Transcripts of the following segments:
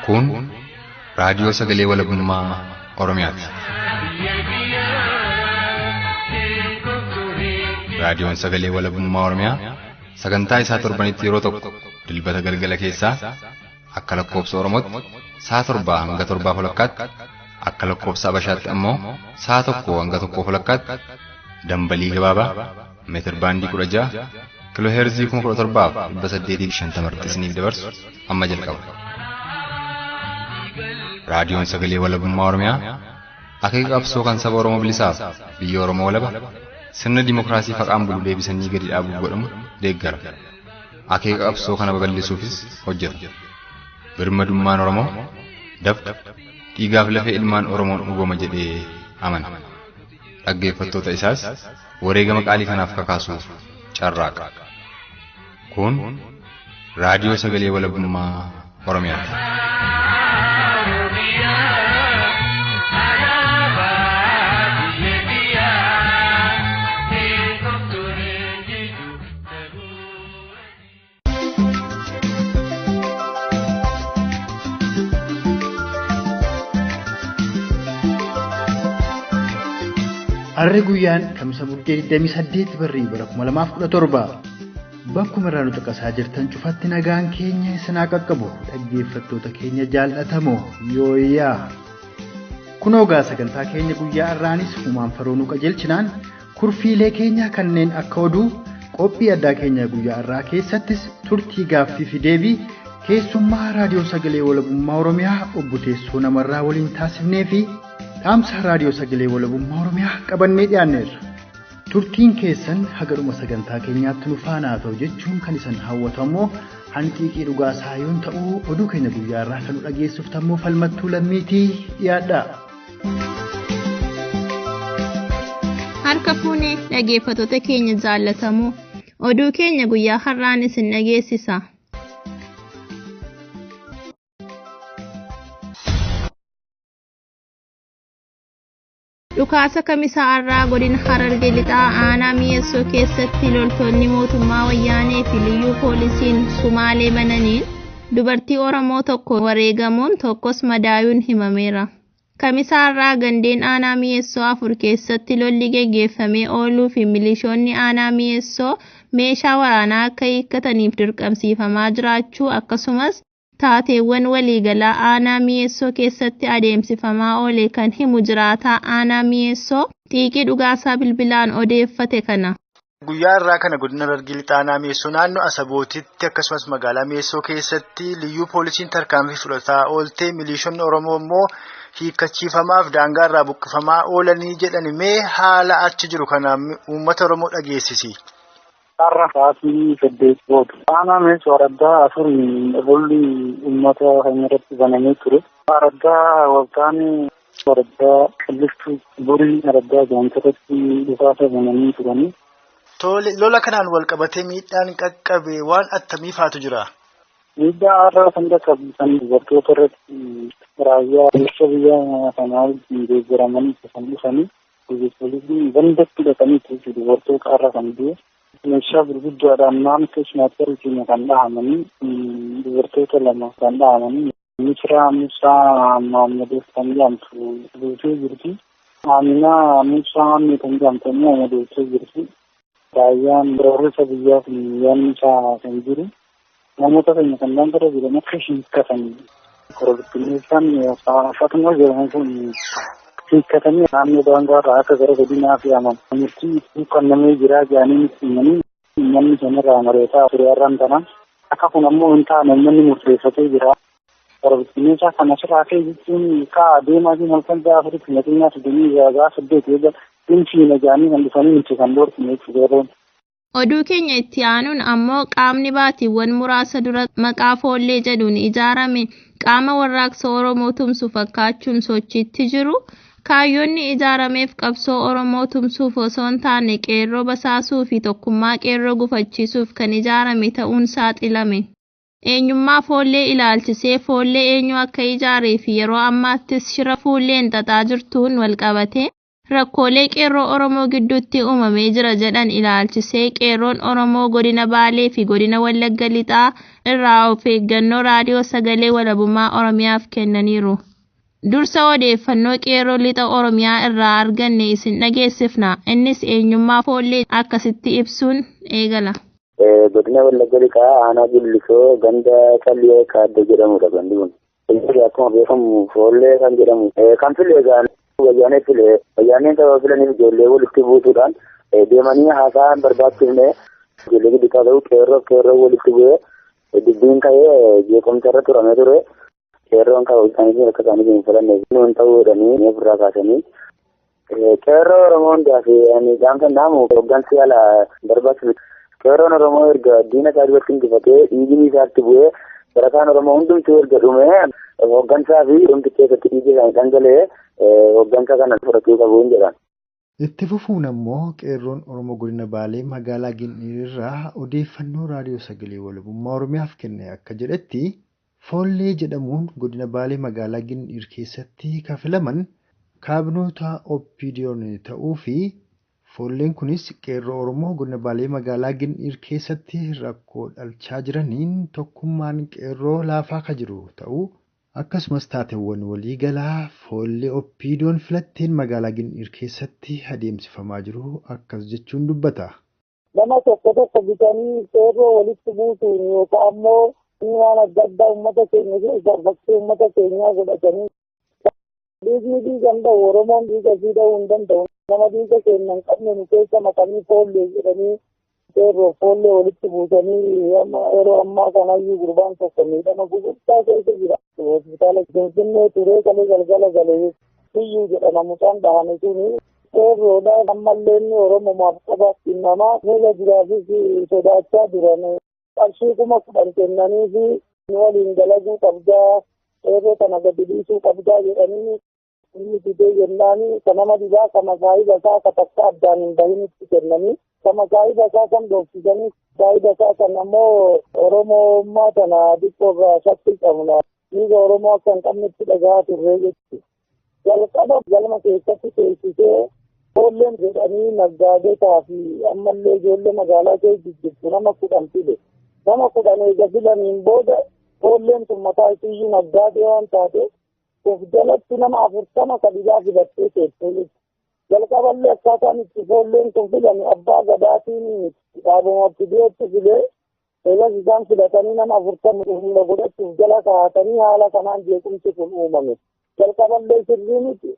Kun raadiyoo sagalee walabummaa Oromiyaati. Raadiyoon sagalee walabummaa Oromiyaa sagantaa isaa torbanitti yeroo tokko dilbata galgala keessaa akka lakkoofsa Oromootti sa'a 7 hanga 7 walakkaatti akka lakkoofsa Habashaatti ammoo sa'a 1 hanga 1 walakkaatti dambalii gabaabaa meetir baandii 16 kiiloo heerzii 17,850 isiniif dabarsu amma jalqaba. Raadiyoon sagalee walabummaa Oromiyaa akeeka qabsoo kan saba Oromoo bilisaaf biyya Oromoo walaba sirna dimookiraasii faqaan bulu deebisanii gadi dhaabuuf godhamu deeggara. Akeeka qabsoo kana babal'isuufis hojjeta. Birmadummaan Oromoo dafqa dhiigaaf lafee ilmaan Oromoon dhugooma jedhee amana. Dhaggeeffattoota isaas wareegama qaalii kanaaf kakaasuuf carraaqa. Kun raadiyoo sagalee walabummaa Oromiyaati. Harri guyyaan kamisa bultee 28 barrii bara 2017 bakkuma irraa nu caqasaa jirtan cufatti nagaan keenya isinaa qaqqabu dhaggeeffattoota keenya jaallatamoo yooyyaa kunoo gaa sagantaa keenya guyyaa irraanis uumaan faroonuu qajeelchinaan kurfiilee keenya kanneen akka oduu qophii addaa keenya guyyaa irraa keessattis turtii gaaffii fi deebii keessummaa raadiyoo sagalee walabummaa Oromiyaa obbo Teessoo Namarraa waliin taasifnee fi dhaamsa raadiyoo sagalee walabummaa Oromiyaa qabannee dhiyaanneerra. Turtiin keessan hagadhuma sagantaa keenyaatti nu faana ta'u jechuun kan isin hawwatu ammoo hanqiiqii dhugaa saayoon ta'uu oduu keenya guyyaa irraa kan nu dhageessiftammoo falmattuu lammiitii dhiyaadha. Harka fuunee dhaggeeffattoota keenya jaallatamoo oduu keenya guyyaa har'aan isin dhageessisa. Dhukaasa kamisaa irraa godina Harargee lixaa aanaa Mi'eessoo keessatti loltoonni mootummaa wayyaanee fi liyyuu poolisiin Sumaalee bananiin dubartii Oromoo tokko wareegamuun tokkos madaa'uun himameera. Kamisaa irraa gandeen aanaa Mi'eessoo 4 keessatti lolli geggeeffamee ooluu fi milishoonni aanaa Mi'eessoo meeshaa waraanaa akka hiikkataniif dirqamsiifamaa jiraachuu akkasumas taateewwan waliigalaa aanaa Mi'eessoo keessatti adeemsifamaa oole kan himu jiraataa aanaa Mi'eessoo xiiqii dhugaasaa bilbilaan odeeffate kana. Guyyaa irraa kana godina Harargee lixaa aanaa Mi'eessoo naannoo Asabootitti akkasumas magaalaa Mi'eessoo keessatti liyyuu poolisiin tarkaanfii fudhataa oolte milishoonni Oromoo immoo hiikkachiifamaaf daangaa irraa buqqifamaa oolanii jedhani mee haala achi jiru kana uummata Oromoo dhageessisi. Har'a sa'aatii 8 booda aanaa Mi'eessoo araddaa afuriin lolli uummata keenya irratti banamee ture. Araddaa waggaan araddaa qilliftuu burii araddaa gaantarratti dhukaasa bananii turanii. Tole lola kanaan wal qabatee miidhaan qaqqabe waan attamii faatu jira? Miidhaa har'a kan qaqqabisan dubartoota irratti raayyaa ittisa biyya kanaa deeggaramanii kan dhufanii poolisiin bandatti dhaqanii dubartoota har'a kan du'e. Meeshaa gurguddaadhaan naannoo Snaaperiitiin kan dhahamanii dubartoota 2 kan dhahamanii Misraa Musaa Maammadoo kan jedhamtu duutee jirti. Aminaa Musaa kan jedhamtu immoo duutee jirti. Raayyaan biraarrisa biyyaa fi yaannisaa kan jiru. Namoota keenya kan daandara jiran akka hiikkatanii korobittineessaan fakkuma jedhamu kun hiikkatanii naannoo daangaa irraa akka gara godinaa fe'aman. Murtii kannamee jira jedhanii himanii namni sanarraa mareetaa ture irraan tanan akka kun ammoo hin taane namni murteeffatee jira. Korobittineessaa kana asirraa ka'e jechuun ka'a deemaa fi halkan ja'a afuritti nageenyaa fidanii gaagaa 8 eega dhimsiina jedhanii kan dhufanii nuti kan dhoorkine jechuudha. Oduu keenya itti aanuun ammoo qaamni baatiiwwan muraasa dura maqaa foollee jedhuun ijaarame qaama warraaqsa Oromoo tumsu fakkaachuun sochiitti jiru. Kaayyoonni ijaarameef qabsoo Oromoo tumsuuf osoo hin taane qeerroo basaasuu fi tokkummaa qeerroo gufachiisuuf kan ijaarame ta'uun saaxilame. Eenyummaa foollee ilaalchisee foollee eenyu akka ijaaree fi yeroo ammaattis shira fuulleen xaxaa jirtuun wal qabate rakkoolee qeerroo Oromoo gidduutti uumamee jira jedhan ilaalchisee qeerroon Oromoo godina Baalee fi godina Wallagga Lixaa irraa of eeggannoo raadiyoo sagalee walabummaa Oromiyaaf kennaniiru. Dursa odeeffannoo qeerroo lixa Oromiyaa irraa arganne isin dhageessifna. Innis eenyummaa foollee akkasitti ibsuun eegala. Godina Wallagga Lixaa aanaa Gullisoo ganda Calliyee Kaadde jedhamudha gandi kun. Inni akkuma beekamu foollee kan jedhamu. Kan filee gaan wayyaanee filee wayyaaneen sababa filaniif ijoollee walitti buusuudhaan deemanii haasa'an barbaachifne ijoollee giddu ta'uu qeerroo walitti bu'ee dubbiin ka'ee jeequmsa irra turamee ture. Qeerroon kan isaanii akka isaanii hin filanne nuun ta'uudhanii ni ofirraa kaasanii qeerroo Oromoo hundaa fi gaanfa naamu hoggansi haala barbaachisu. Qeerroon Oromoo erga diina isaa duratti injifatee dhiigni isaatti bu'ee barataan Oromoo hundumtuu erga dhumee hoggansaa fi dhumti keessatti dhiigni isaanii dhangala'ee hoggansa kana fudhachuu qabu hin jedhan. Itti fufuun ammoo qeerroon Oromoo godina Baalee magaalaa Gindiirraa odeeffannoo raadiyoo sagalee walabummaa Oromiyaaf kenne akka jedhetti foollee jedhamuun godina Baalee magaalaa Gindiir keessatti kafilaman kaabinoota OPDO'n ta'uu fi foolleen kunis qeerroo Oromoo godina Baalee magaalaa Gindiir keessatti rakkoo dhalchaa jiraniin tokkummaan qeerroo laafaa ka jiru ta'uu akkasumas taateewwan waliigalaa foollee OPDO'n filatteen magaalaa Gindiir keessatti adeemsifamaa jiru akkas jechuun dubbata. Nama tokko bitanii qeerroo walitti buusuun yookaan ammoo waan adda addaa uummata keenya keessaa bakkee uummata keenyaa godhatanii dhiigni dhiigan ta'u Oromoon dhiiga isii ta'uu hin danda'u. Nama dhiiga keenya hin qabne nu keessa makanii foollee jedhanii qeerroo foollee walitti buusanii yeroo ammaa kanayyuu gurbaan tokko miidhama gurguddaa keessa jira. Hospitaala Finfinnee turee kalee galgala galee Tiyyuu jedhama mucaan dhahame suni qeerroodha. Ammallee inni Oromomaaf qabaatti namaa miila jiraafis sodaachaa turan. Qarshii 10,000 kennanii fi waliin dalaguu qabdaa qeerroo kana gadi dhiisuu qabdaa jedhanii inni fidee jennaanii kan nama dibaa kama saayiba isaa ka takka addaan hin bahinitti kennanii kama saayiba isaa kan dhoofsisanii saayiba isaa kan ammoo Oromummaa tana dhiqqoorraa shakkii qabna dhiiga Oromoo akka hin qabnetti dhagaa turree jechuudha. Jalqaba galma keessatti teessisee foolleen jedhanii naggaadotaa fi ammallee ijoollee magaalaa keessa jirtu nama 10 fide. Nama 10 eega filaniin booda foolleen sun mataa isiyyuu naggaadee waan taateef of jalatti nama 40 kabajaa filattee teessee jalqaballee akkaataan itti foolleen sun filame abbaa gadaatiin dhaabumatti dhiyeetti filee eegas isaan filatanii nama 40 humna godhachuuf jala kaa'atanii haala kanaan jeequmsi kun uumame. Jalqaballee sirrii miti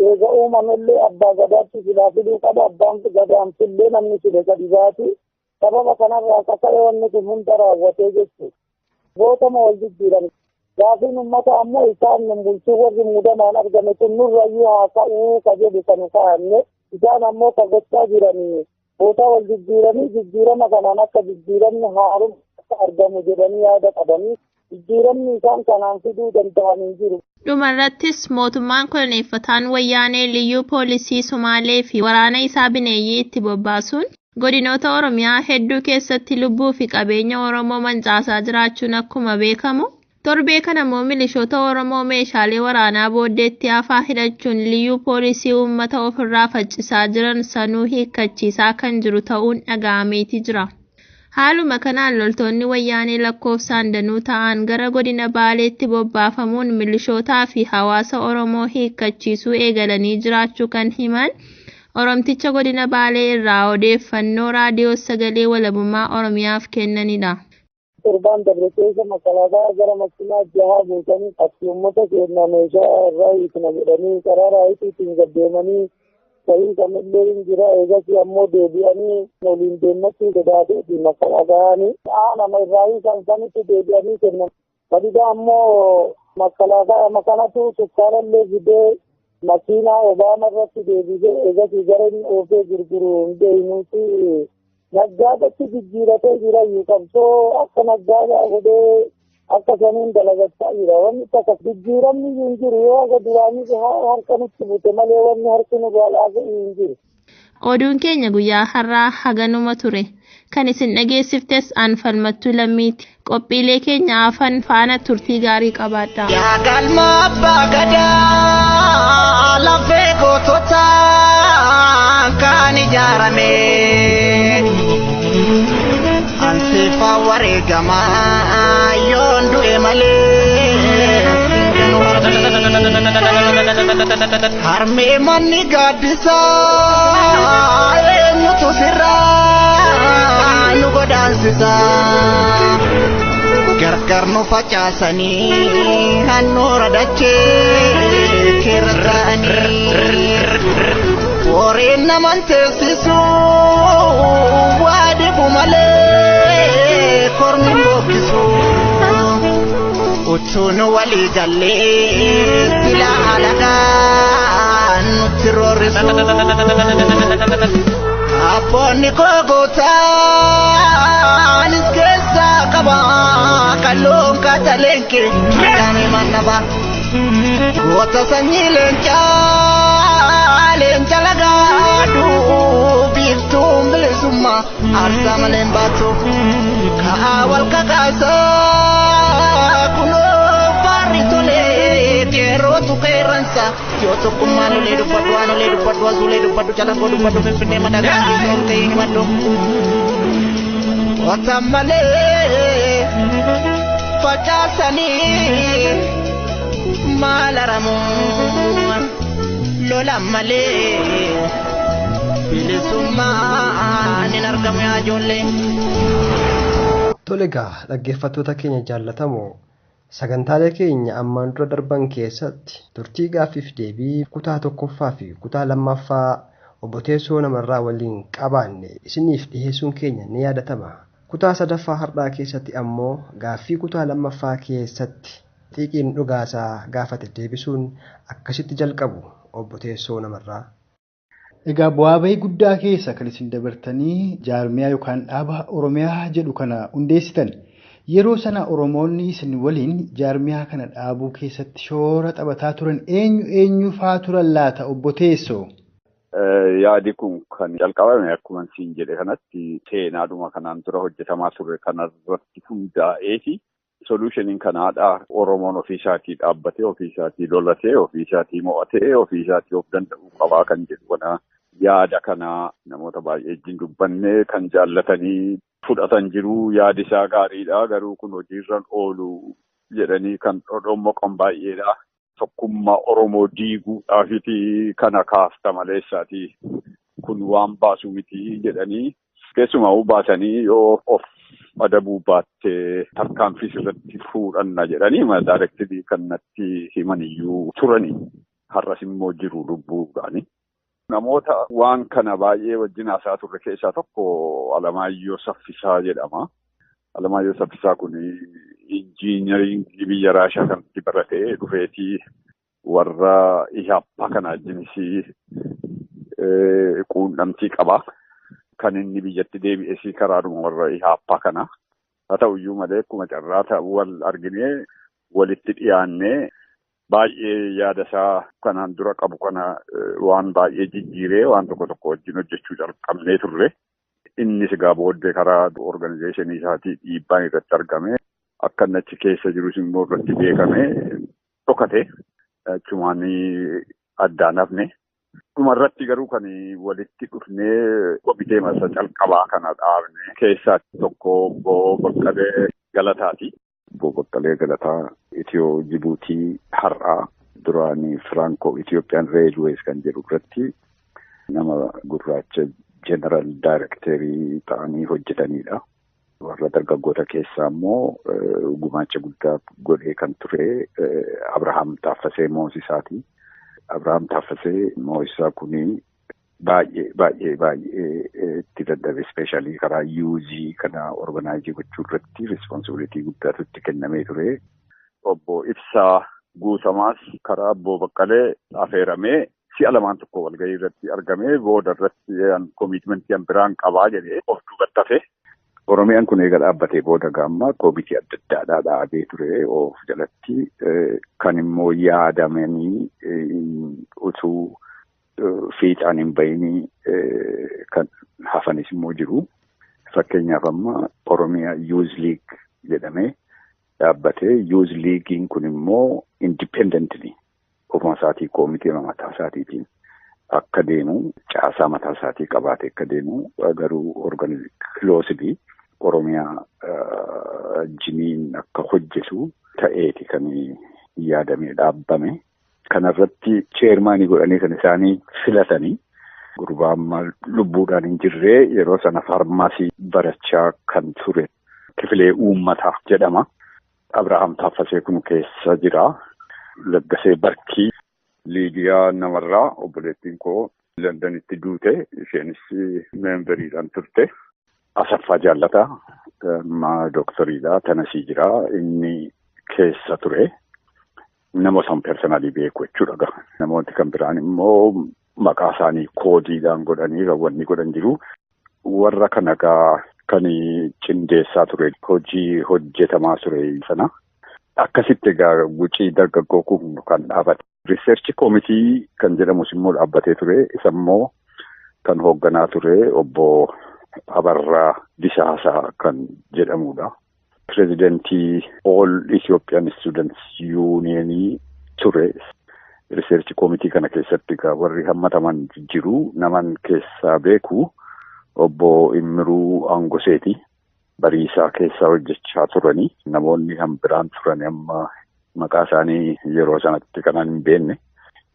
eega uumamellee abbaa gadaatti filaa fiduu qaba abbaan gadaan fillee namni file kadibaati. Sababa kanarraa kaka'ee wanni kun hunda raawwatee jechuudha. Gootama wal jijjiiran. Gaafiin uummata ammoo isaan bulchuu warri muudamaan argame kun nurrayyuu haasa'uu ka jedhu kan kaa'anne isaan ammoo ka gochaa jiranii goota wal jijjiiranii jijjiirama kanaan akka jijjiiramni haaromsa akka argamu jedhanii yaada qabanii jijjiiramni isaan kanaan fiduu danda'an hin jiru. Dhumarrattis mootummaan koloneeffataan wayyaanee liyyuu poolisii Somaalee fi waraana isaa bineeyyii itti bobbaasuun godinoota Oromiyaa hedduu keessatti lubbuu fi qabeenya Oromoo mancaasaa jiraachuun akkuma beekamu torbee kana immoo milishoota Oromoo meeshaalee waraanaa booddeetti hafaa hidhachuun liyyuu poolisii uummata ofirraa faccisaa jiran sanuu hiikkachiisaa kan jiru ta'uun dhaga'ameeti jira. Haaluma kanaan loltoonni wayyaanee lakkoofsaan danuu ta'an gara godina Baaleetti bobbaafamuun milishootaa fi hawaasa Oromoo hiikkachiisuu eegalanii jiraachuu kan himan Oromticha godina Baalee irraa odeeffannoo raadiyoo sagalee walabummaa Oromiyaaf kennanidha. Torbaan dabre keessa makalaataa gara makiinaa jahaa buusanii akka uummata keenya meeshaa irraa hiikna jedhanii karaa raayitiitiin gaddeemanii sahii kamillee hin jira eegas ammoo deebi'anii waliin deemmachuu sodaatee makalaataanii nama irraa hiikan sanitti deebi'anii kennan. Badida ammoo makalaataa makanatu sukkaalallee fidee makiinaa Obaama irratti deebisee eegas gara inni oofee gurguru hin beeynuuti. Naggaadatti jijjiiratee jira qabsoo akka naggaadaa godhee akka saniin dalagachaa jira. Wanni takka jijjiiramni hin jiru yoo akka duraanii harka nutti bute malee wanni harki nu baalaafee hin jiru. Oduun keenya guyyaa har'aa haganuma ture. Kan isin dhageessiftes Falmattuu Lammiiti. Qophiilee keenya afan faana turtii gaarii qabaadhaa. Yaa galma abbaa gadaa lafee gootota kan ijaarame anseefaa wareegamaa yoon du'e malee harmee manni gaaddisaa eenyutu sirraa nu godaansisaa gargar nu facaasanii hannoora dachee keerra ta'anii warreen naman teessisu waa dhibu malee kormi bokkisu utuun walii gallee silaa alagaan nutti roorrisu abboonni koo gootaanis keessaa qaba kalluun kataleenke midhaanii mannaba goota sanyii leenca lagaadhu biiftuun bilisummaa aarsaa maleen baatu ka'aa wal kakaasaa kunoo faarri tolee qeerrootu qeerransa yoo tokkummaan olee dubbadhu waan olee dubbadhu asuulee dubbadhu calaqoo dubbadhu finfinnee madagaa yoon ta'e himadhu watan malee facaasanii maal aramoo lolan malee bilisummaan hin argamu yaa ijoollee. Tole egaa dhaggeeffattoota keenya jaallatamoo sagantaalee keenya ammaan dura darban keessatti turtii gaaffiif deebii kutaa tokkoffaa fi kutaa lammaffaa obbo Teessoo Namarraa waliin qabaanne isiniif dhiyeessuun keenya ni yaadatama. Kutaa sadaffaa har'aa keessatti ammoo gaaffii kutaa lammaffaa keessatti xiiqiin dhugaasaa gaafate deebisuun akkasitti jalqabu obbo Teessoo Namarraa. Egaa bu'aa bahii guddaa keessa kan isin dabartanii jaarmiyaa yookaan dhaaba Oromiyaa jedhu kana hundeessitan. Yeroo sana Oromoonni isin waliin jaarmiyaa kana dhaabuu keessatti shoora taphataa turan eenyu faa turan laata obbo Teessoo? Yaadi kun kan jalqabame akkuma siin jedhe kanatti seenaadhuma kanaan dura hojjetamaa ture kanarratti hundaa'eeti. Solushiniin kanaadha. Oromoon ofiisaatii dhaabbatee, ofiisaatii lolatee, ofiisaatii mo'atee, ofiisaatii of danda'uu qabaa kan jedhu yaada kana namoota baay'ee wajjin dubbannee kan jaallatanii fudhatan jiru. Yaadi isaa gaariidha. Garuu kun hojiirra oolu jedhanii kan dhodhommoqan baay'eedha. Tokkummaa Oromoo diiguudhaafiti kana kaafta maleessaati. Kun waan baasu miti jedhanii keessumaa baasanii yoo of adabuu baattee tarkaanfii irratti fuudhanna jedhanii daayirektirii kan natti himaniyyuu turanii har'as immoo jiru lubbuudhaani. Namoota waan kana baay'ee wajjin haasaa turre keessaa tokko Alamaayyoo Saffisaa jedhama. Alamaayyoo Saffisaa kun injiinaringii biyya Raashaa kanatti baratee dhufeetii warra Ihaappaa kana wajjinis quunnamtii qaba. Kan inni biyyatti deebi'ee karaadhuma warra Ihaappaa kana. Haa ta'uyyuu malee akkuma carraa wal arginee walitti dhiyaannee baay'ee yaada isaa kanaan dura qabu kana waan baay'ee jijjiiree waan tokko wajjin hojjechuu jalqabnee turre. Innis egaa booddee karaa organizeeshinii isaatii dhiibbaan irratti argame akka inni achi keessa jirus immoo irratti beekame dhokate achumaan addaan hafne. Dhumarratti garuu kan walitti dhufnee komitee masa calqabaa kana dhaabne keessaa tokko obbo Baqqalee Galataati. Obbo Baqqalee Galataa Itiyoo Jibuutii har'aa duraanii Firaanko Itiyoophiyaan Reelwees kan jedhu irratti nama gurraacha Jeneraal Daayirekterii ta'anii hojjetanidha. Warra dargaggoota keessaa immoo gumaacha guddaa godhee kan ture Abrahaam Taaffasee Moosisaati. Abrahaam Taaffasee Moosisaa kuni baay'ee itti dadhabe ispeeshaalii karaa yuuzii kana organaayizii gochuu irratti responsibilitii guddaatu itti kennamee ture. Obbo Ibsaa Guutamaas karaa Obbo Baqqalee affeeramee si'a lamaan tokko walgahii irratti argamee booda irratti koomitmentii biraan qabaa jedhee of duubatti hafe. Oromiyaan kun eega dhaabbatee booda gaamma koomitii adda addaadhaa dhaabee ture of jalatti kan immoo yaadamanii utuu fiixaan hin bayinii kan hafanis immoo jiru. Fakkeenyaaf amma Oromiyaa Youth League jedhamee dhaabbatee Youth Leaguein kun immoo independently ofuma isaatii koomitee mataa isaatiitiin akka deemu caasaa mataa isaatii qabaate akka deemu garuu kiloosidii Oromiyaa jiniin akka hojjetu ta'eeti kan yaadamee dhaabbame. Kanarratti cheermaanii godhanii kan isaanii filatanii gurbaa lubbuudhaan hin jirree yeroo sana faarmaasii barachaa kan ture kifilee uummataa jedhama. Abrahaam Taaffasee kun keessa jira. Laggasee Barkii Liidiyaa namarraa obboleettiin koo Londanitti duute isheenis meemberiidhaan turte. Asaffaa Jaallataa dooktoriidha tanasii jira inni keessa ture. Nama san personaalii beeku jechuudha. Namoonni kan biraan immoo maqaa isaanii koodiidhaan godhanii raawwanni godhan jiru. Warra kana kan qindeessaa ture hojii hojjetamaa ture sana. Akkasitti gucii dargaggoo kun kan dhaabate. Riiserchi koomitii kan jedhamus immoo dhaabbatee ture. Isa immoo kan hoogganaa ture obbo Abarraa Disaasaa kan jedhamudha. Pireezidentii All Ethiopian Students Union ture. Riiserchi koomitii kana keessatti warri hammataman jiru. Naman keessaa beeku obbo Immiruu Aangoseeti. Bariisaa keessaa hojjechaa turanii. Namoonni biraan turan amma maqaa isaanii yeroo sanatti kanan hin beekne.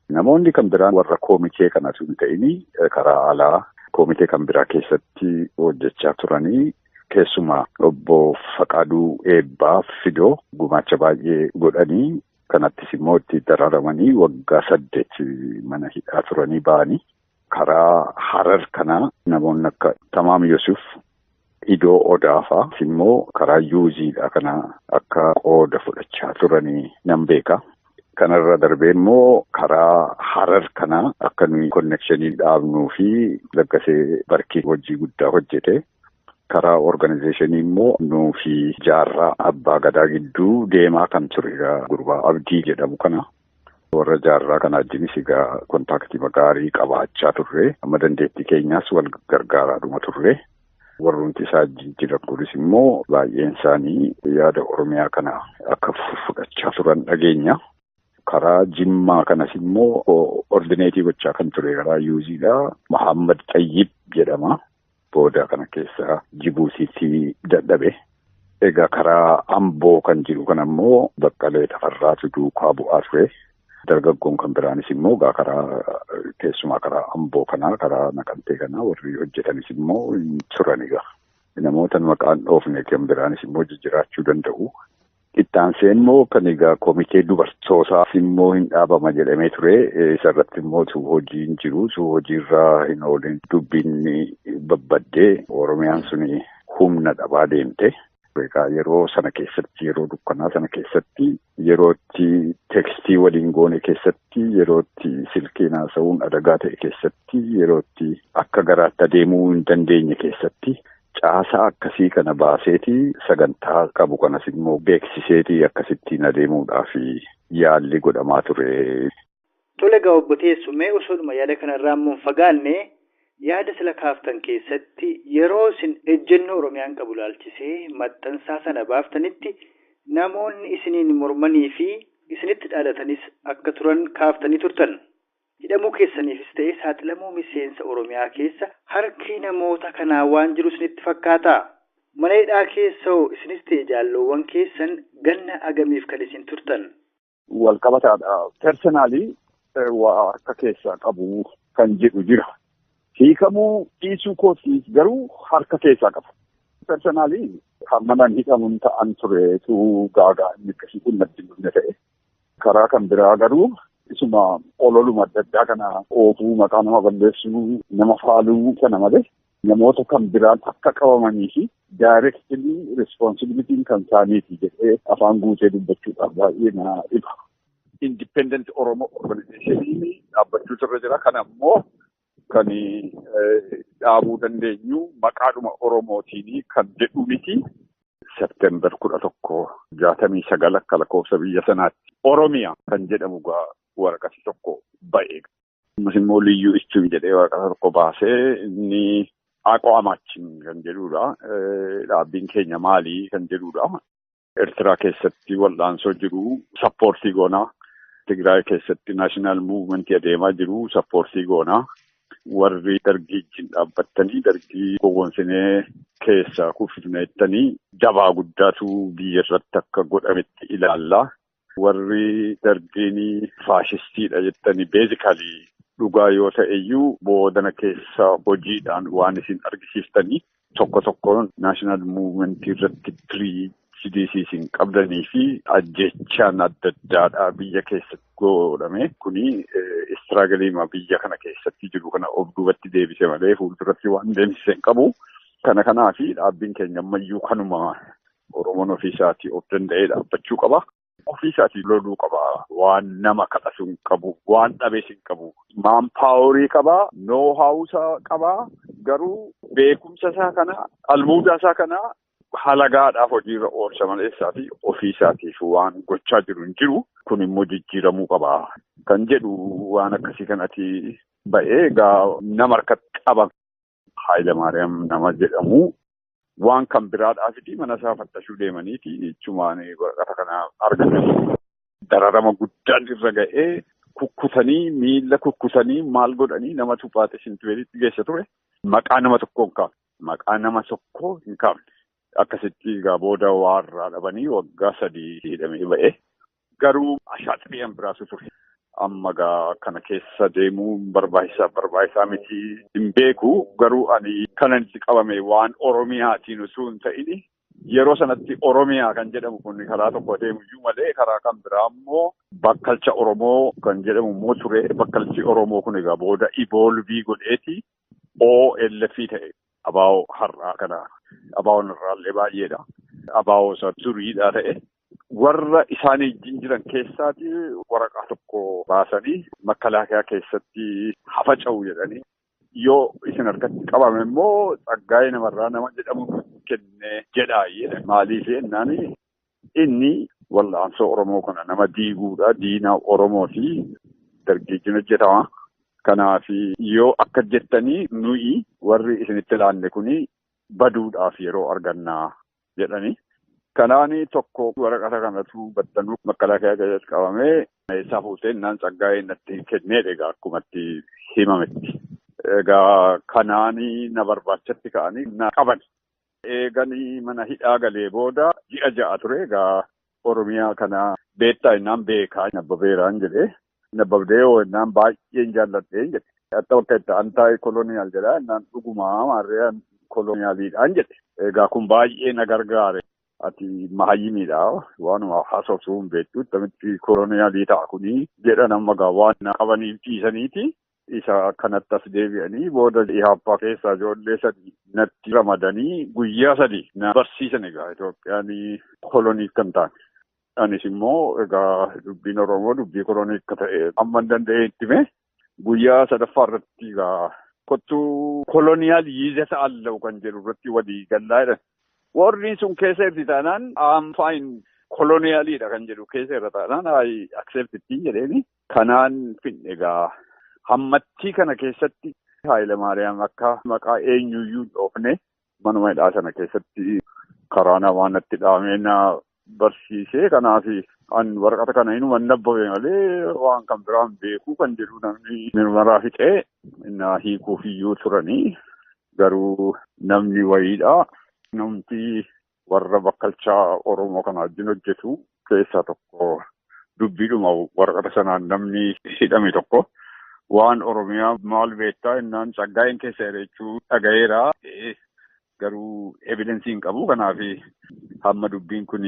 Namoonni kan biraan warra koomitee kanas hin ta'ini karaa alaa koomitee kan biraa keessatti hojjechaa turanii. Keessumaa obbo Faqaaduu Eebbaa Fidoo gumaacha baay'ee godhanii kanattis immoo itti dararamanii waggaa 8 mana hidhaa turanii ba'anii. Karaa Harar kanaa namoonni akka Tamaam Yusuf Idoo Odaafaa immoo karaa Yuuziidha kana akka qooda fudhachaa turanii nan beeka. Kanarra darbee immoo karaa Harar kanaa akka nuyi konnekshinii dhaabnuu fi Laggasee Barkii hojii guddaa hojjete. Karaa organizeeshinii immoo nuu fi Jaarraa Abbaa Gadaa gidduu deemaa kan ture gurbaa Abdii jedhamu kana. Warra Jaarraa kana wajjinis kontaaktii gaarii qabaachaa turre. Amma dandeettii keenyaas wal gargaaraadhuma turre. Warroonni isaa jiran kunis immoo baay'een isaanii yaada Oromiyaa kana akka fudhachaa turan dhageenya. Karaa Jimmaa kanas immoo ordineetii gochaa kan ture karaa Yuuziidha. Muhammad Xayyib jedhama. Booda kana keessa Jibuutiitti dadhabe. Egaa karaa Amboo kan jiru kana immoo Baqqalee Tafarraatu duukaa bu'aa ture. Dargaggoon kan biraanis immoo keessumaa karaa Amboo kanaa karaa Naqamtee kanaa warri hojjetanis immoo turaniga. Namoota maqaan dhoofne kan biraanis immoo jijjiraachuu danda'u. Ittaansee immoo kan egaa koomitee dubartootaaf immoo hin dhaabama jedhamee ture. Isarratti immoo hojiin jiru. Hojiirraa hin oolin dubbiin babbaddee Oromiyaan suni humna dhabaa deemte. Yeroo sana keessatti yeroo dukkanaa sana keessatti yerootti tekstii waliin goone keessatti yerootti silkiin haasa'uun adagaa ta'e keessatti yerootti akka garaatti adeemuu hin dandeenye keessatti caasaa akkasii kana baaseeti sagantaa qabu kanas immoo beeksiseeti akkasittiin adeemuudhaaf yaalli godhamaa ture. Tole egaa obbo Teessumee osoodhuma yaada kanarraa immoo fagaanne yaada sila kaaftan keessatti yeroo isin ejjennoo Oromiyaan qabu ilaalchisee maxxansaa sana baaftanitti namoonni isiniin mormanii fi isinitti dhaalatanis akka turan kaaftanii turtan. Hidhamuu keessaniifis ta'ee saaxilamuu miseensa Oromiyaa keessa harki namoota kanaa waan jiru isinitti fakkaata. Mana hidhaa keessoo isinis ta'e jaalloowwan keessan ganna agamiif kan isin turtan? Walqabataadha. Personaalii waa harka keessaa qabu kan jedhu jira. Hiikamuu dhiisuu kootiif garuu harka keessaa qaba. Personaalii hammanan hidhamuun ta'an tureetu gaagaa inni akkasii kun natti hin ta'e. Karaa kan biraa garuu isuma ololuma adda addaa kana oofuu maqaa nama balleessuu nama faaluu kana malee namoota kan biraan akka qabamanii fi daayireektilii respoonsibilitiin kan isaaniiti jedhee afaan guutee dubbachuudhaaf baay'ee na dhiba. Indipendent Oromoo Organizeeshinii dhaabbachuu irra jira. Kana immoo kan dhaabuu dandeenyu maqaadhuma Oromootiin kan jedhu miti. September 1169 akka lakkoofsa biyya sanaatti Oromiyaa kan jedhamu waraqati tokko ba'e. Ammas immoo liyyuu ichuu jedhee waraqata tokko baasee inni aqwaamaachiin kan jedhudha. Dhaabbiin keenya maalii kan jedhudha. Eertiraa keessatti wal'aansoo jiru sappoortii goonaa Tigraay keessatti naashinaal muuvimentii adeemaa jiru sappoortii goonaa. Warri dargii wajjin dhaabbattanii dargii gowwoomsinee keessaa kuufneettanii jabaa guddaatu biyya irratti akka godhametti ilaallaa. Warri dargiin faashistiidha jettanii beezikalii dhugaa yoo ta'eyyuu boodana keessa hojiidhaan waan isin argisiiftanii tokko tokkoon naashinaal muuvimentii irratti CDC'n qabdanii fi ajjechaan adda addaadhaa biyya keessatti godhame kuni istiraagaliima biyya kana keessatti jiru kana of duubatti deebise malee fuulduratti waan deemsisee hin qabu. Kanaa fi dhaabbiin keenya ammayyuu kanuma Oromoon ofiisaatii of danda'ee dhaabbachuu qaba. Ofiisaatii loluu qaba. Waan nama kadhatu hin qabu. Waan dhabees hin qabu. Maanpaaworii qaba. Noohaawusaa qaba. Garuu beekumsa isaa kana albuudaa isaa kana halagaadhaaf hojiirra oolcha maleessaa fi ofiisaatiif waan gochaa jiru hin jiru. Kun immoo jijjiiramuu qaba. Kan jedhu waan akkasii kanatti ba'ee egaa nama harkatti qaba. Hayilamaariyaam nama jedhamu waan kan biraadhaafiti mana isaa fattashuu deemaniiti jechumaan waraqata kana argatan. Dararama guddaan irra ga'ee kukkutanii miila kukkutanii maal godhanii nama tuphaate Shintibeelitti geessa ture. Maqaa nama tokkoo hin kaafne. Maqaa nama tokkoo hin kaafne. Akkasitti egaa booda waarraa dhabanii waggaa 3 hidhamee ba'e. Garuu ashaaxiriyan biraasu ture. Amma egaa kana keessa deemuu barbaachisaa miti hin beeku. Garuu ani kanan itti qabame waan Oromiyaatiin osoo hin ta'in yeroo sanatti Oromiyaa kan jedhamu kun karaa tokko deemuyyuu malee karaa kan biraa immoo bakkalcha Oromoo kan jedhamu immoo ture. Bakkalchi Oromoo kun egaa booda iboolvii godheeti OLF ta'e. Abaa'oo har'aa kana abaawoon irraallee baay'eedha. Abaa'oo isa duriidhaa ta'e. Warra isaanii wajjin jiran keessaati waraqaa tokko baasanii makalaakaa keessatti hafaca'u jedhanii yoo isin harkatti qabame immoo Tsaggaayee Namarraa nama jedhamu kenne jedhaa jedhan. Maaliif jennaan inni wal'aansoo Oromoo kana nama diiguudha. Diinaa Oromooti dargaggeessin hojjetama. Kanaaf yoo akka jettanii nuyi warri isinitti laanne kuni baduudhaaf yeroo argannaa jedhanii. Kanaani tokko waraqata kanatu battanuu makalaakaa keessatti qabamee isaa fuutee naan Tsaggaayee natti kenneedha egaa akkumatti himametti. Egaa kanaani na barbaachatti ka'anii na qaban. Eeganii mana hidhaa galee booda ji'a 6 ture egaa Oromiyaa kana beektaa innaan beekaa nabbabeeraan jedhee. Nabbabdee innaan baay'een jaalladheen jedhe. Akka bakka itti antaa'e koloniyaal jedhaa innaan dhugumaa maarree koloniyaaliidhaan jedhe. Egaa kun baay'ee na gargaare. Ati mahayyimiidha waanuma haasofsuu hin beektu akkamitti koloniyaalii ta'a kuni jedhan amma egaa waan na qabaniif dhiisaniiti. Isa kanatti as deebi'anii booda Ihaappaa keessaa ijoollee 3 natti ramadanii guyyaa 3 na barsiisan egaa Itoophiyaan kolonii kan ta'an. Anis immoo egaa dubbiin Oromoo dubbii kolonii akka ta'e amma hin danda'e itti mee guyyaa 3ffaa irratti egaa kottuu koloniyaal yiizata allahu kan jedhu irratti walii gallaa jedhan. Warri sun keessa irti taanaan faayin koloniyaaliidha kan jedhu keessa irra taanaan akseeptitti jedheeni. Kanaan finne egaa hammattii kana keessatti Hayilamaariyaam akka maqaa eenyuyyuu dhoofne manuma hidhaa sana keessatti karaa namaa natti dhaamee na barsiisee. Kanaaf an waraqata kana inuma nabbabe malee waan kan biraan beeku kan jedhu namni mirmaraa fixee na hiikuufiyyuu turanii. Garuu namni wayiidha. Namti warra bakkalchaa Oromoo kana wajjin hojjetu keessaa tokko dubbiidhuma waraqata sanaan namni hidhame tokko waan Oromiyaa maal beektaa innaan Tsaggaayeen keessa jechuu dhagayeera. Garuu evidensii hin qabu. Kanaaf hamma dubbiin kun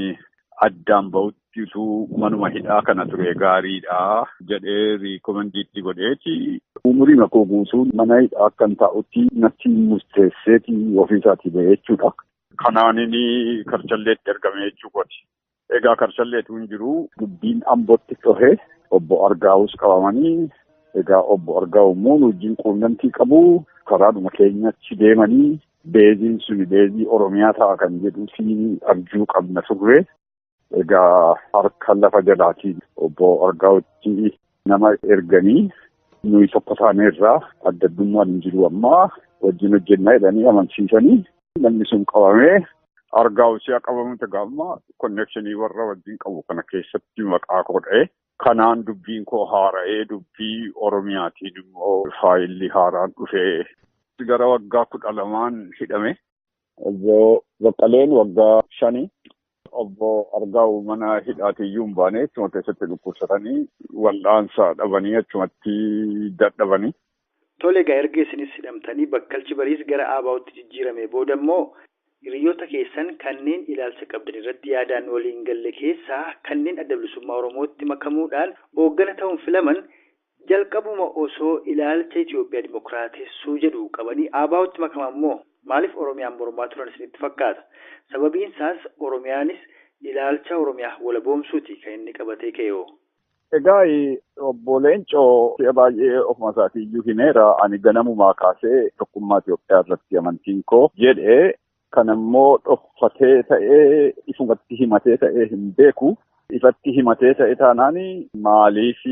addaan bahutti utuu manuma hidhaa kana ture gaariidha jedhee riikomendiitti godheeti. Umurii makoo guutuun mana hidhaa akkan taa'utti natti murteesseeti ofiisaatii ba'e jechuudha. Kanaan inni Karchalleetti ergame jechuudha. Egaa Karchalleetu hin jiru dubbiin Ambootti dhohe obbo Argaawus qabamanii. Egaa obbo Argaawu immoo wajjin quunnamtii qabu karaadhuma keenyachi deemanii beeziin suni beezii Oromiyaa ta'a kan jedhu fi arjuu qabna turre. Egaa harka lafa jalaatiin obbo Argaawutti nama erganii nuyi tokko taaneerraa adda addummaan hin jiru amma wajjin hojjennaa jedhanii amansiisanii. Namni sun qabamee Argaawus yaa qabamu ta'e amma konnekshinii warra wajjin qabu kana keessatti maqaa koo dha'ee Kanaan dubbiin koo haara'ee dubbii Oromiyaatiin immoo faayilli haaraan dhufee gara waggaa 12 hidhame. Obbo Baqqaleen waggaa 5. Obbo Argaa'u mana hidhaatiyyuu hin baane achuma keessatti dhukkubsatanii wal'aansa dhabanii achumatti dadhabanii. Tole egaa erga isinis hidhamtanii bakkalchi bariis gara ABO'tti jijjiirame booda immoo hiriyoota keessan kanneen ilaalcha qabdan irratti yaadaan waliin galle keessaa kanneen adda bilisummaa Oromootti makamuudhaan hooggana ta'uun filaman jalqabuma osoo ilaalcha Itoophiyaa Dimookiraatessuu jedhu qabanii ABO'tti makaman immoo maaliif Oromiyaan mormaa turan isinitti fakkaata? Sababiin isaas Oromiyaanis ilaalcha Oromiyaa walaboomsuuti kan inni qabatee ka'e. Egaa obbo Leencoo si'a baay'ee ofuma isaatiiyyuu himeera ani ganamumaa kaasee tokkummaa Itoophiyaa irratti amantiin koo jedhee kan immoo dhoffatee ta'ee ifumatti himatee ta'ee hin beeku. Ifatti himatee ta'e taanaan maaliif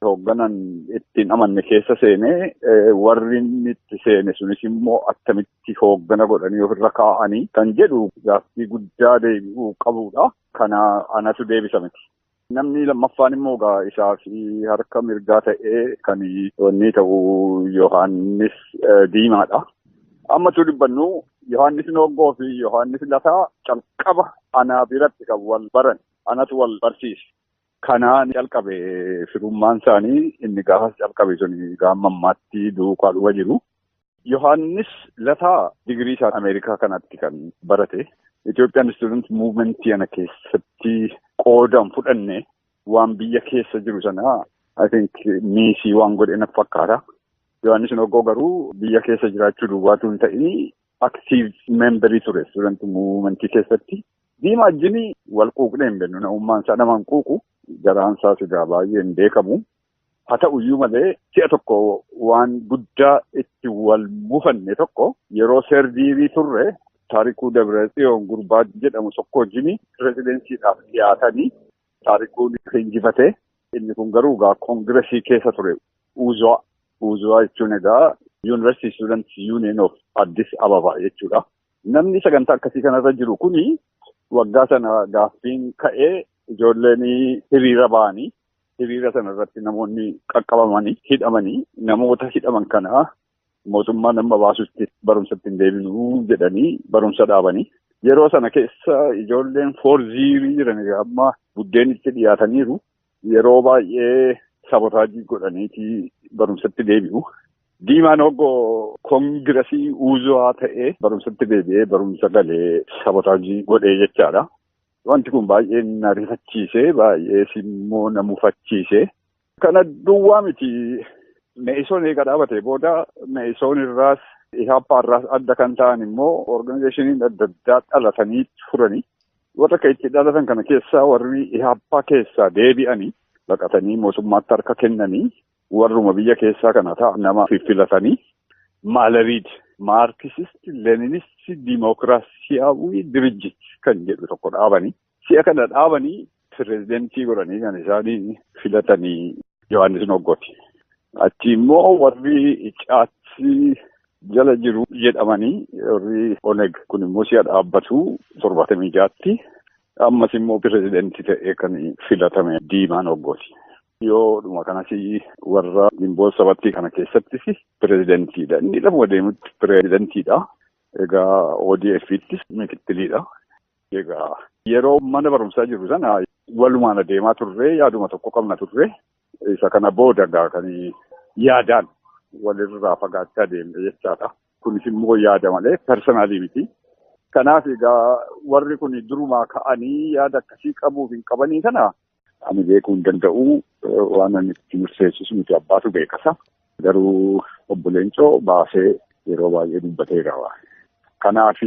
hoogganan ittiin amanne keessa seenee warri inni itti seene sunis immoo attamitti hooggana godhanii ofirra kaa'anii kan jedhu gaaffii guddaa deebi'uu qabudha. Kana anatu deebisa miti. Namni lammaffaan immoo isaa fi harka mirgaa ta'ee kan wanni ta'u Yohaannis Diimaadha. Ammatu dubbannu Yohaannis Noggoo fi Yohaannis Lataa calqaba anaa biratti kan wal baran anatu wal barsiise. Kanaan calqabe firummaan isaanii inni gaafas calqabe suni gaamammaatti duukaa dhufa jiru. Yohaannis Lataa digirii isaa Ameerikaa kanatti kan barate. Ethiopian Student Movement yana keessatti qoodan fudhanne waan biyya keessa jiru sana I think miisii waan godhe na fakkaata. Yohaannis Noggoo garuu biyya keessa jiraachuu duwwaatu hin ta'in active memberii ture Student Movement keessatti. Diimaa wajjin wal quuqnee hin bennu namummaan isaa nama hin quuqu garaan isaa sigaa baay'ee hin beekamu. Haa ta'uyyuu malee si'a tokko waan guddaa itti wal buufanne tokko yeroo serdiirii turre Taarikuu Dabretsiyoon gurbaa jedhamu tokko wajjin pirezidensiidhaaf dhiyaatanii taarikuun injifatee inni kun garuu koongiresii keessa ture Uuzwaa jechuun egaa University Students Union of Addis Ababa jechuudha. Namni sagantaa akkasii kanarra jiru kuni waggaa sana gaaffiin ka'ee ijoolleen hiriira ba'anii hiriira sana irratti namoonni qaqqabamanii hidhamanii namoota hidhaman kana mootummaa nama baasutti barumsatti hin deebinuu jedhanii barumsa dhaabanii. Yeroo sana keessa ijoolleen foorziirii jiran amma buddeenitti dhiyaataniiru. Yeroo baay'ee sabotaajii godhaniiti barumsatti deebi'u. Diimaa Noggoo koongiresii Uuzwaa ta'ee barumsatti deebi'ee barumsa galee sabotaajii godhee jechaadha. Wanti kun baay'ee na rifachiisee baay'ee immoo na mufachiisee. Kana duwwaa miti. Meesoon eega dhaabatee booda meesoon irraas Ihaappaa irraas adda kan ta'an immoo organizeeshiniin adda addaa dhalatanii turanii. Warra kan itti dhalatan kana keessaa warri Ihaappaa keessaa deebi'anii baqatanii mootummaatti harka kennanii warruma biyya keessaa kana ta'a nama filatanii maalariid maarkisist leeninist diimookiraasiyaawii dirijit kan jedhu tokko dhaabanii. Si'a kana dhaabanii pirezidentii godhanii kan isaanii filatanii Yohaannis Noggooti. Achi immoo warri caatti jala jiru jedhamanii warri Oneg kun immoo si'a dhaabbatu 76tti ammas immoo pirezidentii ta'ee kan filatame Diimaa Noggooti. Yoo dhuma kanas warra Gimboo Sabattii kana keessattis pireezidentiidha. Inni lafuma deemutti pireezidentiidha. Egaa ODF'ttis mikittiliidha. Egaa yeroo mana barumsaa jiru sana walumaan adeemaa turre yaaduma tokko qabna turre. Isa kana booda kan yaadaan walirraa fagaachaa deemne jechaadha. Kunis immoo yaada malee personaalii miti. Kanaaf egaa warri kun durumaa ka'anii yaada akkasii qabuuf hin qabanii kana ani beekuu hin danda'u waan ani itti murteessisu miti abbaatu beekasa. Garuu obbo Leencoo baasee yeroo baay'ee dubbateera. Kanaaf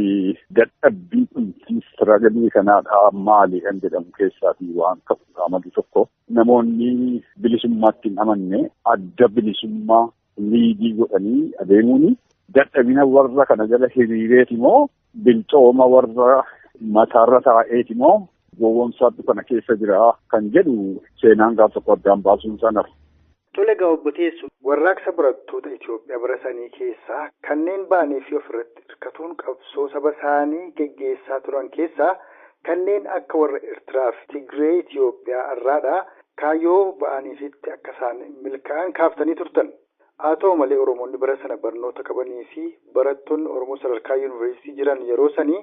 dadhabbii dhumtii siragalii kanaadhaa maali kan jedhamu keessaatii waan ta'udha malu tokko. Namoonni bilisummaatti hin amanne adda bilisummaa liigii godhanii adeemuuni. Dadhabina warra kana jala hiriireeti moo bilchooma warra mataarra taa'eeti moo gowwoomsaatu kana keessa jira kan jedhu seenaan gaaf tokko addaan baasuun sanaaf. Tole egaa obbo Teessoo warraaqsa barattoota Itoophiyaa bara sanii keessaa kanneen ba'anii fi ofirratti hirkatuun qabsoo saba isaanii geggeessaa turan keessaa kanneen akka warra Eertiraa fi Tigree Itoophiyaa irraadhaa kaayyoo ba'aniifitti akka isaan milkaa'an kaaftanii turtan. Haa ta'u malee Oromoonni bara sana barnoota qabanii fi barattoonni Oromoo sadarkaa yuunivarsiitii jiran yeroo sanii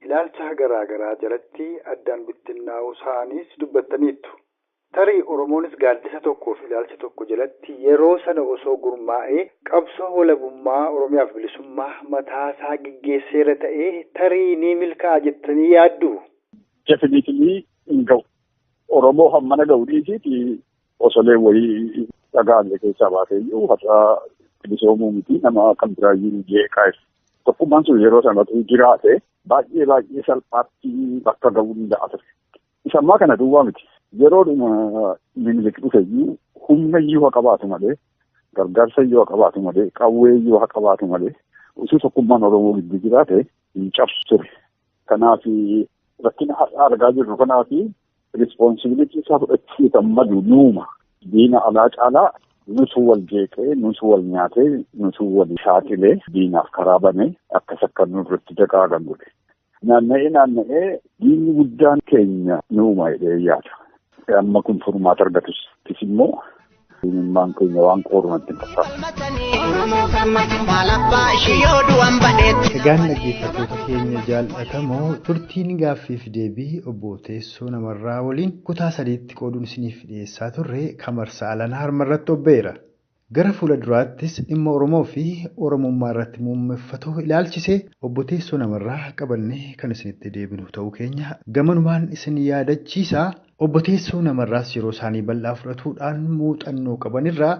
ilaalcha garaa garaa jalatti addaan bittinnaa'uu isaaniis dubbattaniittu. Tarii Oromoonis gaaddisa tokkoof ilaalcha tokko jalatti yeroo sana osoo gurmaa'ee qabsoo walabummaa Oromiyaaf bilisummaa mataa isaa geggeesseera ta'ee tarii ni milkaa'a jettanii yaaddu? Definitely hin ga'u. Oromoo hammana ga'uudhiiti osolee wayii dhaga'amne keessaa baatee iyyuu har'a bilisoomuu miti nama kan biraayyuu jeeqaa tokkummaan sun yeroo sanatu jiraate baay'ee salphaatti bakka ga'uu danda'a ture. Isa ammaa kana duwwaa miti. Yeroodhuma Minilik dhufeyyuu humna iyyuu haa qabaatu malee gargaarsa iyyuu haa qabaatu malee qawwee iyyuu haa qabaatu malee utuu tokkummaan Oromoo gidduu jiraate hin cabsu ture. Kanaaf rakkina argaa jirru kanaaf rispoonsibilitii isaa fudhachuu gammadu nuuma. Diina alaa caalaa nutu wal jeeqee, nutu wal nyaatee, nutu wal saaxilee diinaaf karaa banee akkas akka nurratti dagaagan godhe. Naanna'ee diinni guddaan keenya nuuma jedhee yaada. Amma kun furmaata argatus immoo ilmaan keenya waan qoorumatti hin Egaan dhaggeeffattoota keenya jaallatamoo turtiin gaaffiif deebii obbo Teessoo Namarraa waliin kutaa 3tti qooduun isiniif dhiyeessaa turre kamarsaa alanaa harmarratti obbeera. Gara fuula duraattis dhimma Oromoo fi Oromummaa irratti muummeffatoo ilaalchisee obbo Teessoo Namarraa qabannee kan isinitti deebinu ta'uu keenya gamanumaan isin yaadachiisa. Obbo Teessoo Namarraas yeroo isaanii bal'aa fudhatuudhaan muuxannoo qabanirraa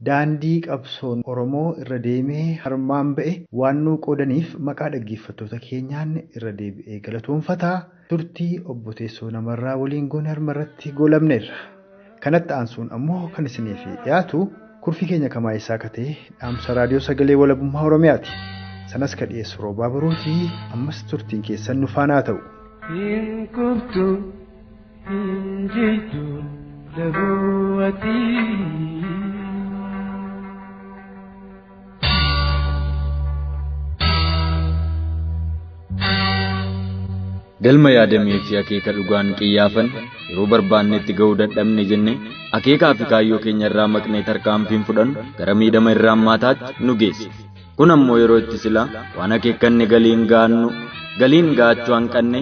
daandii qabsoon Oromoo irra deemee harmaan ba'e waan nuu qoodaniif maqaa dhaggeeffattoota keenyaan irra deebi'ee galatoonfataa turtii obbo Teessoo Namarraa waliin goone harmarratti goolabneerra. Kanatti aansuun ammoo kan isiniif dhiyaatu kurfii keenya kamaa isaa katee dhaamsa raadiyoo sagalee walabummaa Oromiyaati. Sanas ka dhiyeessu roobaa baruutii ammas turtiin keessan nu faanaa ta'u. Injitu labuati galma yaadamee fi akeeka dhugaan qiyyaafan yeroo barbaannetti ga'uu dadhabne jenne akeekaa fi kaayyoo keenya irraa maqnee tarkaanfiin fudhannu gara miidhama irraa ammaataatti nu geesse. Kun ammoo yeroo itti silaa waan akeekkanne galiin gaachuu hanqanne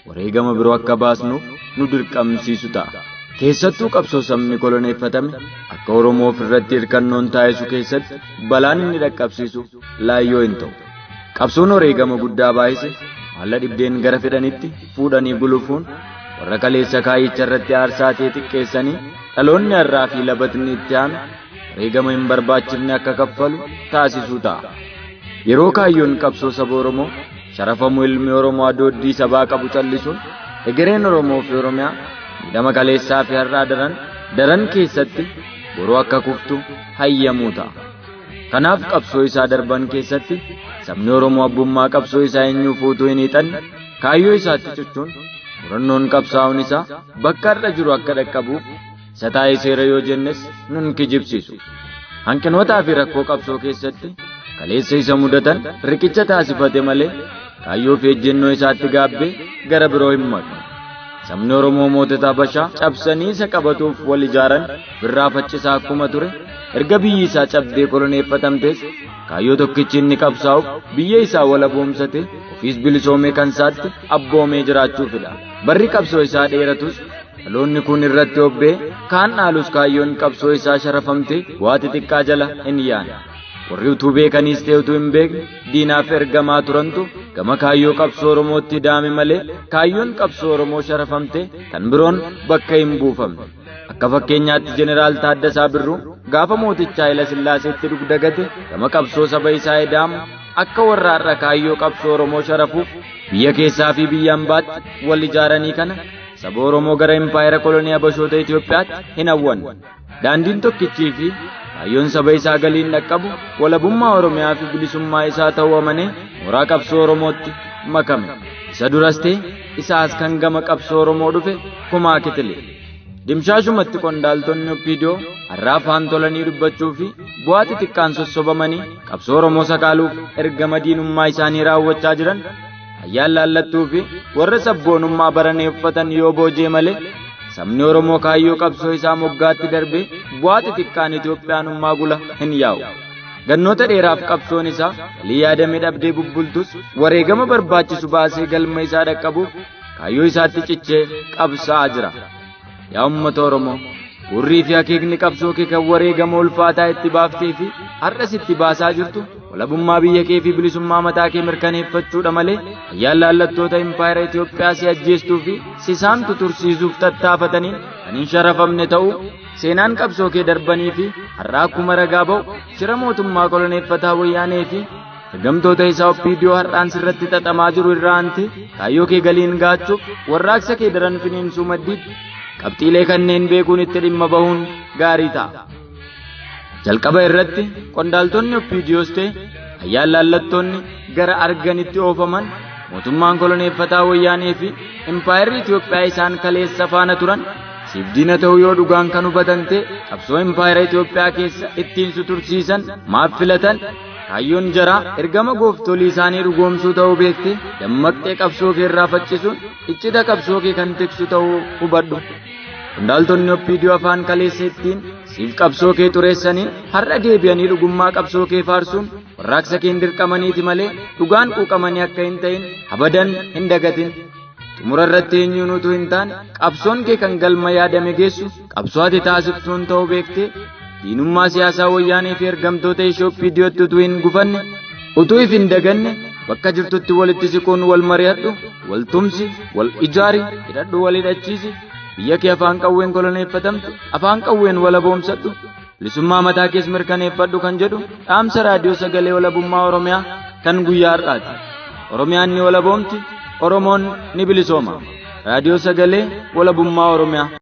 wareegama biroo akka baasnuuf nu dirqamsiisu ta'a. Keessattuu qabsoo sabni koloneeffatame akka Oromoof irratti hirkannoon taasisu keessatti balaan inni dhaqqabsiisu laayyoo hin ta'u. Qabsoon wareegama guddaa baay'ise haala dhibdeen gara fedhanitti fuudhanii gulufuun warra kaleessa kaayicha irratti aarsaa ta'e xiqqeessanii dhaloonni har'aa fi labatni itti aanu wareegama hin barbaachifne akka kaffalu taasisuu ta'a. Yeroo kaayyoon qabsoo saba Oromoo sharafamu ilmi Oromoo adooddii sabaa qabu callisuun egereen Oromoo fi Oromiyaa miidhama kaleessaa fi har'aa daran keessatti boroo akka kuftu hayyamuu ta'a. Kanaaf qabsoo isaa darban keessatti sabni Oromoo abbummaa qabsoo isaa eenyuuf utuu hin hiixanne kaayyoo isaatti cichuun murannoon qabsaa'uun isaa bakka irra jiru akka dhaqqabuuf isa taa'ee seera yoo jennes nun kijibsiisu. Hanqinootaa fi rakkoo qabsoo keessatti kaleessa isa mudatan riqicha taasifate malee kaayyoo fi ejjennoo isaatti gaabbee gara biroo hin maqne. Sabni Oromoo mootota Habashaa cabsanii isa qabatuuf wal ijaaran birraa faccisaa akkuma ture erga biyyi isaa cabdee koloneeffatamtes kaayyoo tokkichi inni qabsaa'uuf biyya isaa walaboomsate ofiis bilisoomee kan isaatti abboomee jiraachuufidha. Barri qabsoo isaa dheeratus dhaloonni kun irratti obbee kaan dhaalus kaayyoon qabsoo isaa sharafamte bu'aa xixiqqaa jala hin yaane. Warri utuu beekaniis ta'e utuu hin beekne diinaaf ergamaa turantu gama kaayyoo qabsoo Oromootti daame malee kaayyoon qabsoo Oromoo sharafamte kan biroon bakka hin buufamne. Akka fakkeenyaatti Jeneraal Taaddasaa Birruu gaafa mooticha Haayila Sillaaseetti dugdagate gama qabsoo saba isaa edaamu akka warra har'a kaayyoo qabsoo Oromoo sharafuuf biyya keessaa fi biyya ambaatti wal ijaaranii kana saba Oromoo gara impaayera kolonii Habashoota Itoophiyaatti hin hawwanne. Daandiin tokkichii fi kaayyoon saba isaa galiin dhaqqabu walabummaa Oromiyaa fi bilisummaa isaa ta'uu amanee mooraa qabsoo Oromootti makame. Isa duras ta'e isaas kan gama qabsoo Oromoo dhufe Kumaa Kitilee. Dimshaashumatti qondaaltonni Oppiidiyoo har'a afaan tolanii dubbachuu fi bu'aa xixiqqaan sossobamanii qabsoo Oromoo sakaaluuf ergama diinummaa isaanii raawwachaa jiran ayyaan laallattuu fi warra sabboonummaa baranee uffatan yoo boojee malee sabni Oromoo kaayyoo qabsoo isaa moggaatti darbee bu'aa xixiqqaan Itoophiyaanummaa gula hin yaa'u. Gannoota dheeraaf qabsoon isaa walii yaadamee dhabdee bubbultus wareegama barbaachisu baasee galma isaa dhaqqabuuf kaayyoo isaatti cichee qabsaa'aa jira. Yaa uummata Oromoo, gurrii fi akeekni qabsoo kee kan wareegama ulfaataa itti baaftee fi har'as itti baasaa jirtu walabummaa biyya kee fi bilisummaa mataa kee mirkaneeffachuudha malee ayyaan laallattoota impaayera Itoophiyaa si ajjeestuu fi si saamtu tursiisuuf tattaafataniin kan hin sharafamne ta'uu seenaan qabsoo kee darbanii fi har'a akkuma ragaa ba'u shira mootummaa koloneeffataa wayyaanee fi ergamtoota isaa OPDO har'aan sirratti xaxamaa jiru irraa anti kaayyoo kee galiin gaachuuf warraaqsa kee daran finiinsuu maddiitti qabxiilee kanneen beekuun itti dhimma bahuun gaarii ta'a. Jalqaba irratti qondaaltonni OPDOs ta'e ayyaan laallattoonni gara arganitti oofaman mootummaan koloneeffataa wayyaanee fi impaayerri Itoophiyaa isaan kaleessa faana turan siif diina ta'uu yoo dhugaan kan hubatan ta'e qabsoo impaayera Itoophiyaa keessa ittiin sutursiisan maaf filatan kaayyoon jaraa ergama gooftolii isaanii dhugoomsuu ta'uu beekte dammaqxee qabsoo kee irraa faccisuun iccita qabsoo kee kan tiksu ta'uu hubadhu. Qondaaltonni OPDO afaan kaleessa ittiin siif qabsoo kee xureessaniin har'a deebi'anii dhugummaa qabsoo kee faarsuun warraaqsa kee hin dirqamaniiti malee dhugaan quuqamanii akka hin ta'in abadan hin dagatin. Xumura irratti eenyuun utuu hin taane qabsoon kee kan galma yaadame geessu qabsoo ati taasiftuun ta'uu beektee diinummaa siyaasaa wayyaanee fi ergamtoota ishee OPDOtti utuu hin gufanne utuu if hin daganne bakka jirtutti walitti siquun wal mari'adhu, wal tumsi, wal ijaari, hidhadhu wal hidhachiisi. Biyya kee afaan qawween koloneeffatamtu afaan qawween walaboomsadhu, bilisummaa mataa kees mirkaneeffadhu kan jedhu dhaamsa raadiyoo sagalee walabummaa Oromiyaa kan guyyaa har'aati. Oromiyaan ni walaboomti, Oromoon ni bilisooma. Raadiyoo sagalee walabummaa Oromiyaa.